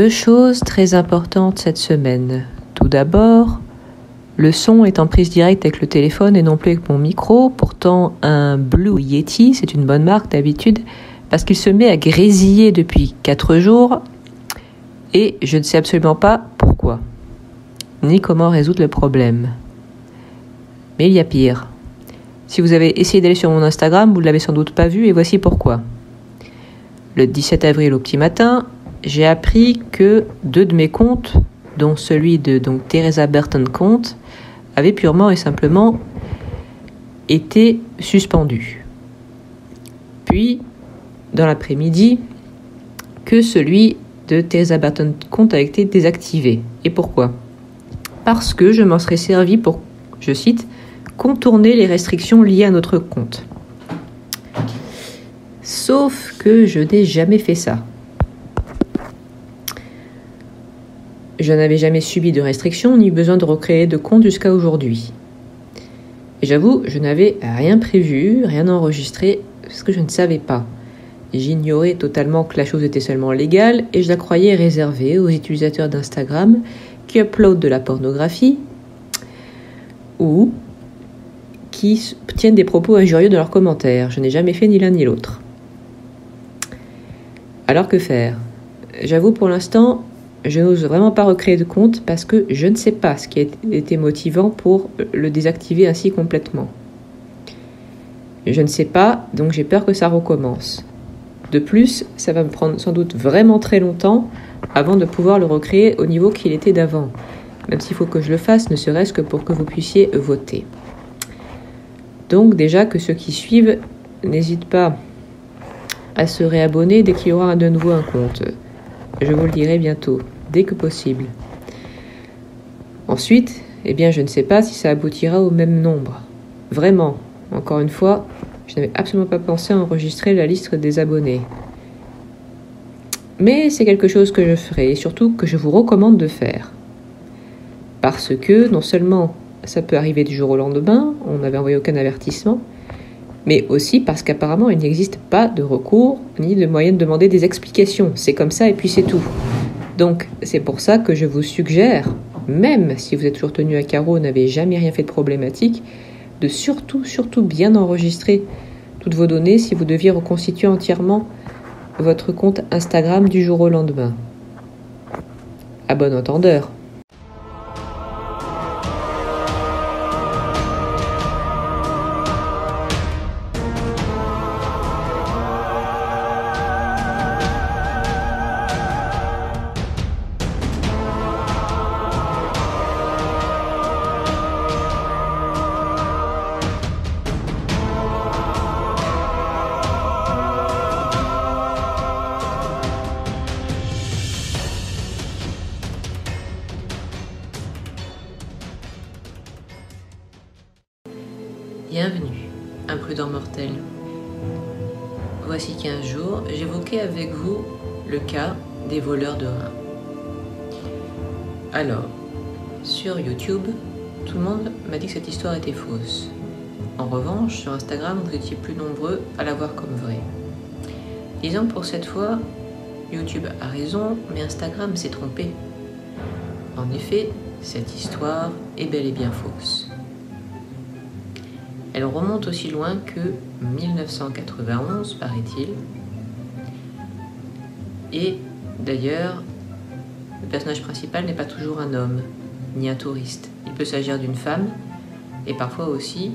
Deux choses très importantes cette semaine. Tout d'abord, le son est en prise directe avec le téléphone et non plus avec mon micro. Pourtant, un Blue Yeti, c'est une bonne marque d'habitude, parce qu'il se met à grésiller depuis 4 jours et je ne sais absolument pas pourquoi, ni comment résoudre le problème. Mais il y a pire. Si vous avez essayé d'aller sur mon Instagram, vous ne l'avez sans doute pas vu et voici pourquoi. Le 17 avril au petit matin, j'ai appris que 2 de mes comptes, dont celui de Teresa Burton Compte, avaient purement et simplement été suspendus. Puis, dans l'après-midi, que celui de Teresa Burton Compte a été désactivé. Et pourquoi ? Parce que je m'en serais servi pour, je cite, contourner les restrictions liées à notre compte. Sauf que je n'ai jamais fait ça. Je n'avais jamais subi de restrictions ni besoin de recréer de compte jusqu'à aujourd'hui. Et j'avoue, je n'avais rien prévu, rien enregistré, parce que je ne savais pas. J'ignorais totalement que la chose était seulement légale et je la croyais réservée aux utilisateurs d'Instagram qui uploadent de la pornographie ou qui tiennent des propos injurieux dans leurs commentaires. Je n'ai jamais fait ni l'un ni l'autre. Alors que faire ? J'avoue pour l'instant, je n'ose vraiment pas recréer de compte parce que je ne sais pas ce qui a été motivant pour le désactiver ainsi complètement. Je ne sais pas, donc j'ai peur que ça recommence. De plus, ça va me prendre sans doute vraiment très longtemps avant de pouvoir le recréer au niveau qu'il était d'avant. Même s'il faut que je le fasse, ne serait-ce que pour que vous puissiez voter. Donc déjà que ceux qui suivent n'hésitent pas à se réabonner dès qu'il y aura de nouveau un compte. Je vous le dirai bientôt, dès que possible. Ensuite, je ne sais pas si ça aboutira au même nombre. Vraiment, encore une fois, je n'avais absolument pas pensé à enregistrer la liste des abonnés. Mais c'est quelque chose que je ferai et surtout que je vous recommande de faire. Parce que non seulement ça peut arriver du jour au lendemain, on n'avait envoyé aucun avertissement, mais aussi parce qu'apparemment il n'existe pas de recours ni de moyen de demander des explications. C'est comme ça et puis c'est tout. Donc c'est pour ça que je vous suggère, même si vous êtes toujours tenu à carreau, n'avez jamais rien fait de problématique, de surtout bien enregistrer toutes vos données si vous deviez reconstituer entièrement votre compte Instagram du jour au lendemain. À bon entendeur. Bienvenue, imprudent mortel. Voici 15 jours, j'évoquais avec vous le cas des voleurs de reins. Alors, sur YouTube, tout le monde m'a dit que cette histoire était fausse. En revanche, sur Instagram, vous étiez plus nombreux à la voir comme vraie. Disons que pour cette fois, YouTube a raison, mais Instagram s'est trompé. En effet, cette histoire est bel et bien fausse. Elle remonte aussi loin que 1991, paraît-il. Et d'ailleurs, le personnage principal n'est pas toujours un homme, ni un touriste. Il peut s'agir d'une femme, et parfois aussi,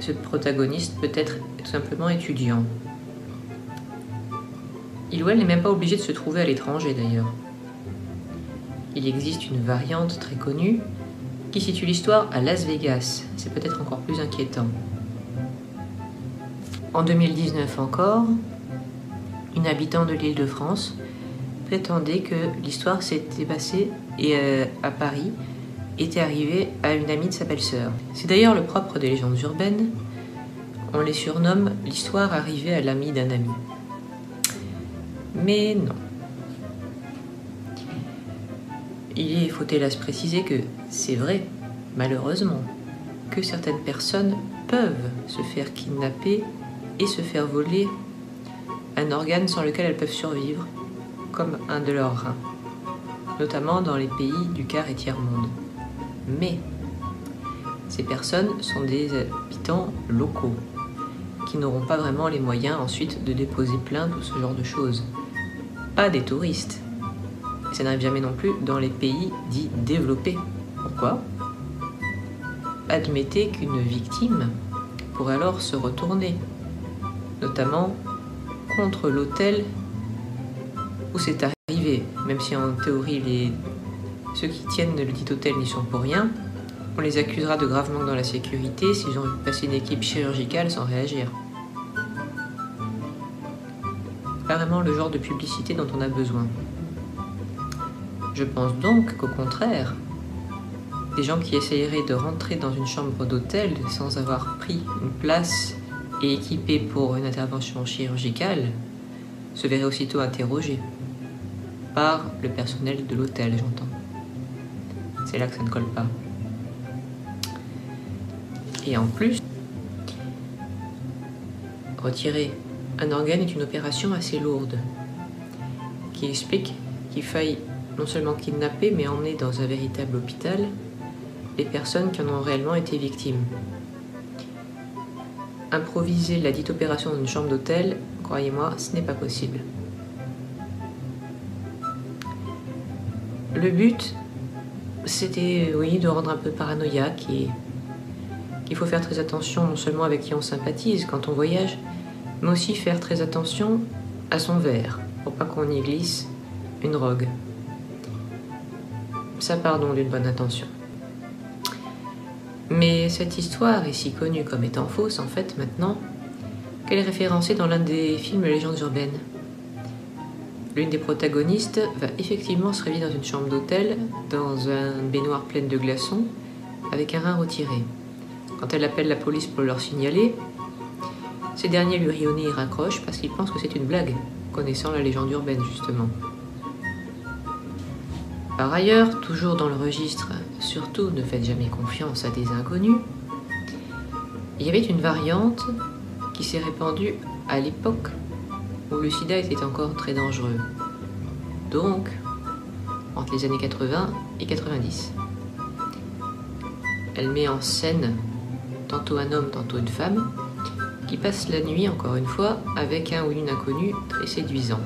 ce protagoniste peut être tout simplement étudiant. Il ou elle n'est même pas obligé de se trouver à l'étranger d'ailleurs. Il existe une variante très connue qui situe l'histoire à Las Vegas. C'est peut-être encore plus inquiétant. En 2019 encore, une habitante de l'Île-de-France prétendait que l'histoire s'était passée et à Paris était arrivée à une amie de sa belle-sœur. C'est d'ailleurs le propre des légendes urbaines. On les surnomme l'histoire arrivée à l'ami d'un ami. Mais non. Il faut hélas préciser que c'est vrai, malheureusement, que certaines personnes peuvent se faire kidnapper et se faire voler un organe sans lequel elles peuvent survivre. comme un de leurs reins, notamment dans les pays du quart et tiers-monde. Mais ces personnes sont des habitants locaux qui n'auront pas vraiment les moyens ensuite de déposer plainte ou ce genre de choses. Pas des touristes. Et ça n'arrive jamais non plus dans les pays dits développés. Pourquoi ? Admettez qu'une victime pourrait alors se retourner, notamment contre l'hôtel où c'est arrivé, même si en théorie ceux qui tiennent le dit hôtel n'y sont pour rien. On les accusera de grave manque dans la sécurité s'ils ont passé une équipe chirurgicale sans réagir. Pas vraiment le genre de publicité dont on a besoin. Je pense donc qu'au contraire, des gens qui essayeraient de rentrer dans une chambre d'hôtel sans avoir pris une place et équipés pour une intervention chirurgicale se verraient aussitôt interrogés par le personnel de l'hôtel, j'entends. C'est là que ça ne colle pas. Et en plus, retirer un organe est une opération assez lourde, qui explique qu'il faille non seulement kidnapper, mais emmener dans un véritable hôpital les personnes qui en ont réellement été victimes. Improviser la dite opération dans une chambre d'hôtel, croyez-moi, ce n'est pas possible. Le but, c'était, oui, de rendre un peu paranoïaque et qu'il faut faire très attention non seulement avec qui on sympathise quand on voyage, mais aussi faire très attention à son verre, pour pas qu'on y glisse une drogue. Ça part donc d'une bonne intention. Mais cette histoire est si connue comme étant fausse, en fait, maintenant, qu'elle est référencée dans l'un des films Légendes urbaines. L'une des protagonistes va effectivement se réveiller dans une chambre d'hôtel, dans une baignoire pleine de glaçons, avec un rein retiré. Quand elle appelle la police pour leur signaler, ces derniers lui rient au nez et raccrochent parce qu'ils pensent que c'est une blague, connaissant la légende urbaine justement. Par ailleurs, toujours dans le registre « Surtout ne faites jamais confiance à des inconnus », il y avait une variante qui s'est répandue à l'époque où le sida était encore très dangereux, donc entre les années 80 et 90. Elle met en scène tantôt un homme, tantôt une femme, qui passe la nuit, encore une fois, avec un ou une inconnue très séduisant.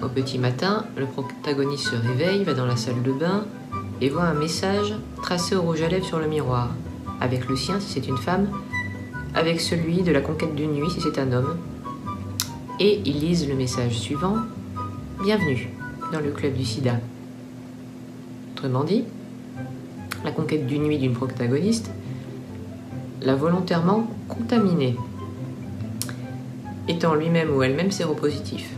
Au petit matin, le protagoniste se réveille, va dans la salle de bain et voit un message tracé au rouge à lèvres sur le miroir, avec le sien si c'est une femme, avec celui de la conquête d'une nuit si c'est un homme. Et ils lisent le message suivant: « Bienvenue dans le club du sida ». Autrement dit, la conquête d'une nuit d'une protagoniste l'a volontairement contaminé, étant lui-même ou elle-même séropositif.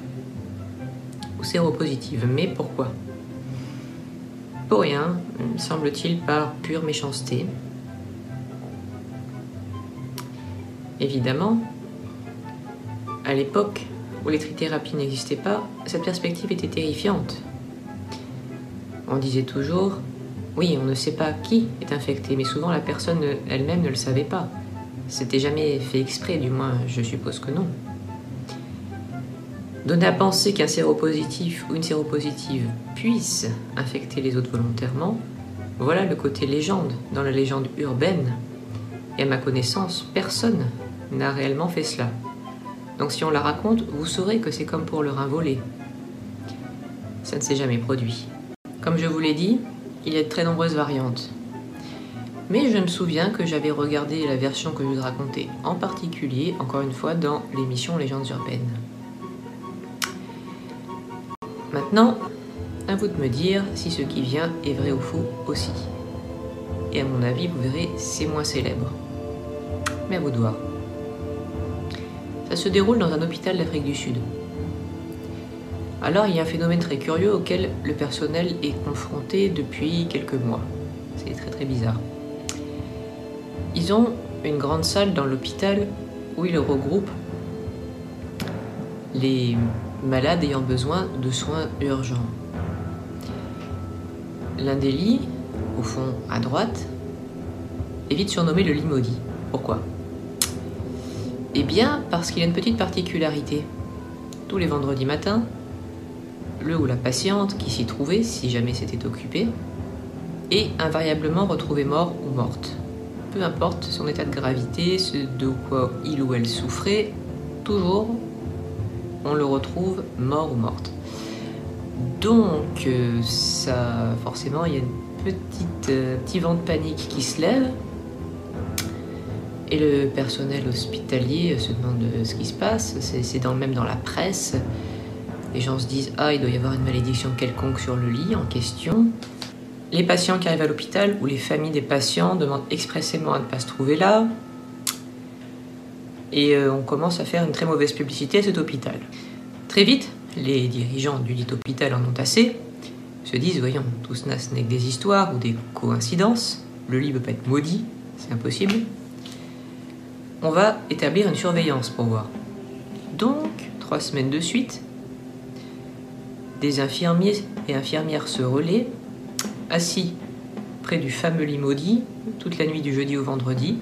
Ou séropositive, mais pourquoi? Pour rien, semble-t-il, par pure méchanceté. Évidemment, à l'époque où les trithérapies n'existaient pas, cette perspective était terrifiante. On disait toujours: oui, on ne sait pas qui est infecté, mais souvent la personne elle-même ne le savait pas. C'était jamais fait exprès, du moins je suppose que non. Donner à penser qu'un séropositif ou une séropositive puisse infecter les autres volontairement, voilà le côté légende dans la légende urbaine. Et à ma connaissance, personne n'a réellement fait cela. Donc si on la raconte, vous saurez que c'est comme pour le rein volé. Ça ne s'est jamais produit. Comme je vous l'ai dit, il y a de très nombreuses variantes. Mais je me souviens que j'avais regardé la version que je vous racontais, en particulier, encore une fois, dans l'émission Légendes urbaines. Maintenant, à vous de me dire si ce qui vient est vrai ou faux aussi. Et à mon avis, vous verrez, c'est moins célèbre. Mais à vous de voir. Ça se déroule dans un hôpital d'Afrique du Sud. Alors, il y a un phénomène très curieux auquel le personnel est confronté depuis quelques mois. C'est très très bizarre. Ils ont une grande salle dans l'hôpital où ils regroupent les malades ayant besoin de soins urgents. L'un des lits, au fond à droite, est vite surnommé le lit maudit. Pourquoi? Eh bien, parce qu'il a une petite particularité. tous les vendredis matins, le ou la patiente qui s'y trouvait, si jamais c'était occupé, est invariablement retrouvée mort ou morte. Peu importe son état de gravité, ce de quoi il ou elle souffrait, toujours on le retrouve mort ou morte. Donc ça, forcément, il y a une petit vent de panique qui se lève et le personnel hospitalier se demande ce qui se passe. C'est même dans la presse. Les gens se disent « Ah, il doit y avoir une malédiction quelconque sur le lit en question ». Les patients qui arrivent à l'hôpital ou les familles des patients demandent expressément à ne pas se trouver là. Et on commence à faire une très mauvaise publicité à cet hôpital. Très vite, les dirigeants du dit hôpital en ont assez, se disent « Voyons, tout cela ce n'est que des histoires ou des coïncidences. Le lit ne peut pas être maudit, c'est impossible. On va établir une surveillance pour voir. » Donc, 3 semaines de suite, des infirmiers et infirmières se relaient, assis près du fameux lit maudit, toute la nuit du jeudi au vendredi,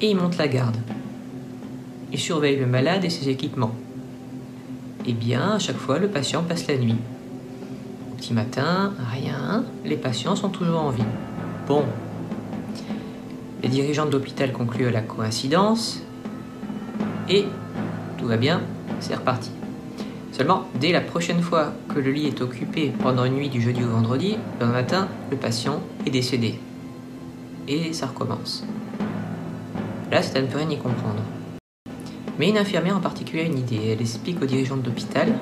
et ils montent la garde. Ils surveillent le malade et ses équipements. Eh bien, à chaque fois, le patient passe la nuit. Au petit matin, rien, les patients sont toujours en vie. Bon. Les dirigeants de l'hôpital concluent à la coïncidence, et tout va bien, c'est reparti. Seulement, dès la prochaine fois que le lit est occupé pendant une nuit du jeudi au vendredi, le matin, le patient est décédé. Et ça recommence. Là, c'est à ne plus rien y comprendre. Mais une infirmière en particulier a une idée. Elle explique aux dirigeants de l'hôpital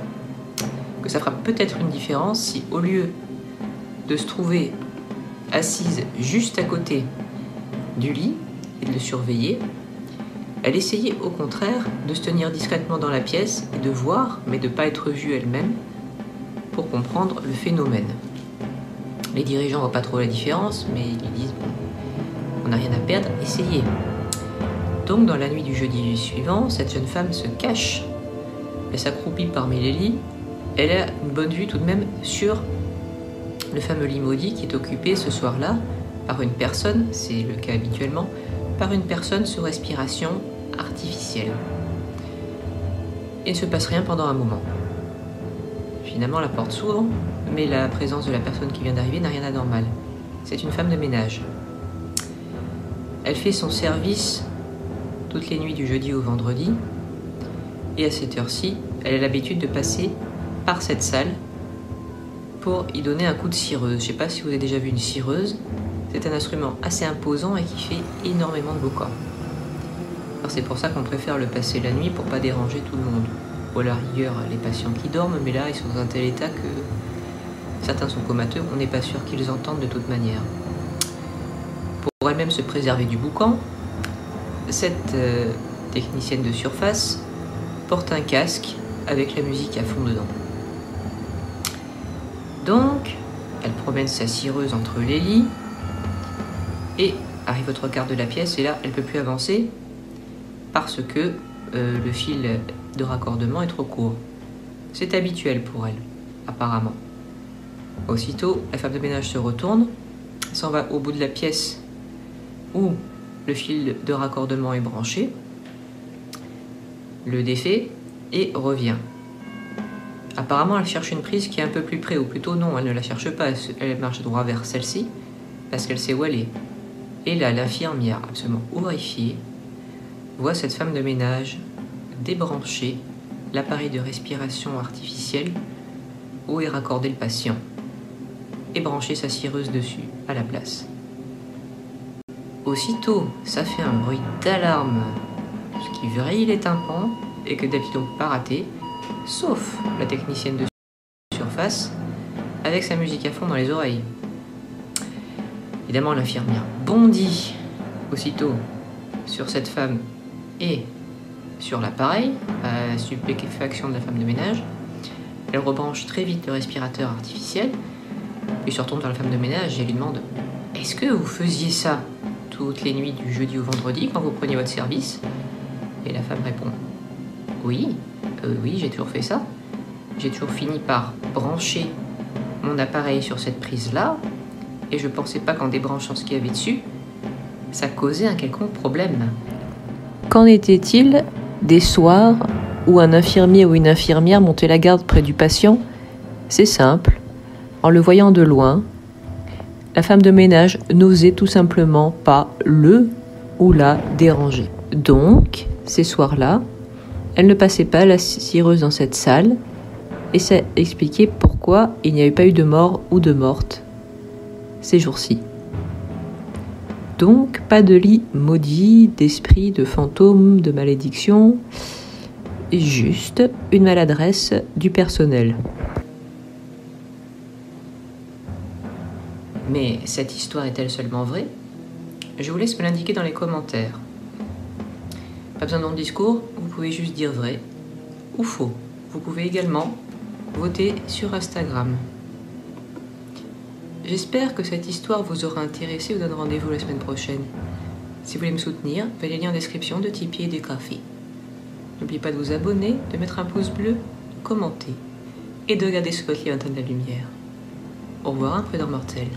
que ça fera peut-être une différence si, au lieu de se trouver assise juste à côté du lit et de le surveiller, elle essayait au contraire de se tenir discrètement dans la pièce et de voir, mais de ne pas être vue elle-même, pour comprendre le phénomène. Les dirigeants ne voient pas trop la différence, mais ils disent bon, on n'a rien à perdre, essayez. Donc dans la nuit du jeudi suivant, cette jeune femme se cache, elle s'accroupit parmi les lits, elle a une bonne vue tout de même sur le fameux lit maudit qui est occupé ce soir-là par une personne, c'est le cas habituellement, par une personne sous respiration artificielle. Il ne se passe rien pendant un moment. Finalement, la porte s'ouvre, mais la présence de la personne qui vient d'arriver n'a rien d'anormal. C'est une femme de ménage. Elle fait son service toutes les nuits du jeudi au vendredi, et à cette heure-ci, elle a l'habitude de passer par cette salle pour y donner un coup de cireuse. Je ne sais pas si vous avez déjà vu une cireuse. C'est un instrument assez imposant et qui fait énormément de boucan. Alors c'est pour ça qu'on préfère le passer la nuit pour pas déranger tout le monde. Ou à la rigueur les patients qui dorment, mais là ils sont dans un tel état que certains sont comateux, on n'est pas sûr qu'ils entendent de toute manière. Pour elle-même se préserver du boucan, cette technicienne de surface porte un casque avec la musique à fond dedans. Donc, elle promène sa cireuse entre les lits et arrive au 3/4 de la pièce et là, elle ne peut plus avancer parce que le fil de raccordement est trop court. C'est habituel pour elle, apparemment. Aussitôt, la femme de ménage se retourne, s'en va au bout de la pièce où le fil de raccordement est branché, le défait et revient. Apparemment, elle cherche une prise qui est un peu plus près, ou plutôt non, elle ne la cherche pas, elle marche droit vers celle-ci, parce qu'elle sait où elle est. Et là, l'infirmière, absolument horrifiée, voit cette femme de ménage débrancher l'appareil de respiration artificielle où est raccordé le patient et brancher sa cireuse dessus, à la place. Aussitôt, ça fait un bruit d'alarme, ce qui vrille les tympans et que d'habitude on ne peut pas rater, sauf la technicienne de surface avec sa musique à fond dans les oreilles. Évidemment, l'infirmière bondit aussitôt sur cette femme et sur l'appareil, à la stupéfaction de la femme de ménage. Elle rebranche très vite le respirateur artificiel, puis se retourne vers la femme de ménage et elle lui demande « Est-ce que vous faisiez ça toutes les nuits du jeudi au vendredi quand vous preniez votre service ?» Et la femme répond « Oui, oui, j'ai toujours fait ça. J'ai toujours fini par brancher mon appareil sur cette prise-là et je pensais pas qu'en débranchant ce qu'il y avait dessus, ça causait un quelconque problème. » Qu'en était-il des soirs où un infirmier ou une infirmière montait la garde près du patient? C'est simple. En le voyant de loin, la femme de ménage n'osait tout simplement pas le ou la déranger. Donc, ces soirs-là, elle ne passait pas la cireuse dans cette salle et ça expliquait pourquoi il n'y avait pas eu de mort ou de morte ces jours-ci. Donc, pas de lit maudit, d'esprit, de fantômes, de malédiction, juste une maladresse du personnel. Mais cette histoire est-elle seulement vraie? Je vous laisse me l'indiquer dans les commentaires. Pas besoin de long discours, vous pouvez juste dire vrai ou faux. Vous pouvez également voter sur Instagram. J'espère que cette histoire vous aura intéressé. Je vous donne rendez-vous la semaine prochaine. Si vous voulez me soutenir, faites les liens en description de Tipeee et de Ko-fi. N'oubliez pas de vous abonner, de mettre un pouce bleu, commenter et de regarder ce côté de la lumière. Au revoir, un prudent mortel.